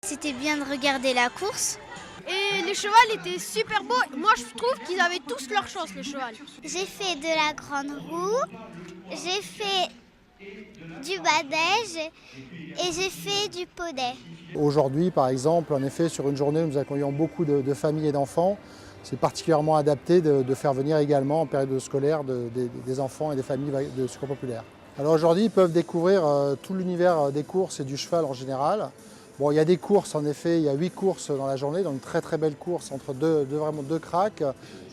C'était bien de regarder la course. Et les chevaux étaient super beaux. Moi, je trouve qu'ils avaient tous leur chance, le cheval. J'ai fait de la grande roue, j'ai fait du badège et j'ai fait du poney. Aujourd'hui, par exemple, en effet, sur une journée où nous accueillons beaucoup de familles et d'enfants, c'est particulièrement adapté de faire venir également en période scolaire des enfants et des familles de Secours Populaire. Alors aujourd'hui, ils peuvent découvrir tout l'univers des courses et du cheval en général. Bon, il y a des courses, en effet, il y a 8 courses dans la journée, donc une très très belle course entre vraiment deux cracks.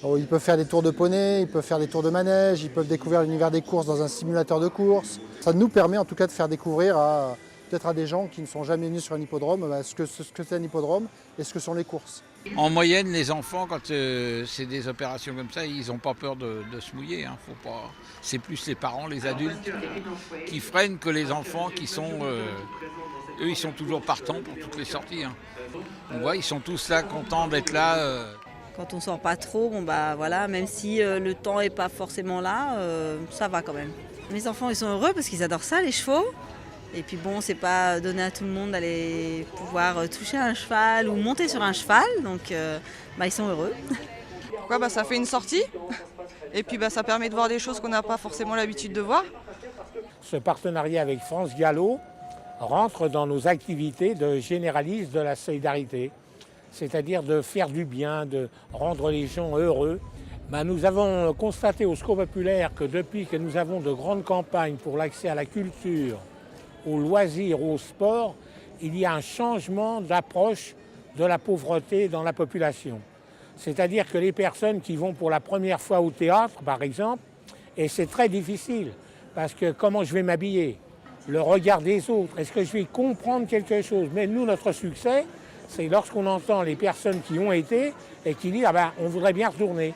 Alors, ils peuvent faire des tours de poney, ils peuvent faire des tours de manège, ils peuvent découvrir l'univers des courses dans un simulateur de course. Ça nous permet en tout cas de faire découvrir peut-être à des gens qui ne sont jamais venus sur un hippodrome ce que c'est un hippodrome et ce que sont les courses. En moyenne, les enfants, quand c'est des opérations comme ça, ils n'ont pas peur de se mouiller. Hein. Faut pas... C'est plus les parents, les adultes qui freinent que les enfants qui sont... Eux, ils sont toujours partants pour toutes les sorties. Hein. On voit, ils sont tous là, contents d'être là. Quand on sort pas trop, bon bah voilà, même si le temps est pas forcément là, ça va quand même. Mes enfants, ils sont heureux parce qu'ils adorent ça, les chevaux. Et puis bon, c'est pas donné à tout le monde d'aller pouvoir toucher un cheval ou monter sur un cheval, donc ils sont heureux. Pourquoi ça fait une sortie et puis ça permet de voir des choses qu'on n'a pas forcément l'habitude de voir. Ce partenariat avec France Gallo rentre dans nos activités de généralistes de la solidarité, c'est-à-dire de faire du bien, de rendre les gens heureux. Nous avons constaté au Secours Populaire que depuis que nous avons de grandes campagnes pour l'accès à la culture, aux loisirs, au sport, il y a un changement d'approche de la pauvreté dans la population. C'est-à-dire que les personnes qui vont pour la première fois au théâtre, par exemple, et c'est très difficile, parce que comment je vais m'habiller ? Le regard des autres, est-ce que je vais comprendre quelque chose ? Mais nous, notre succès, c'est lorsqu'on entend les personnes qui ont été et qui disent « on voudrait bien retourner ».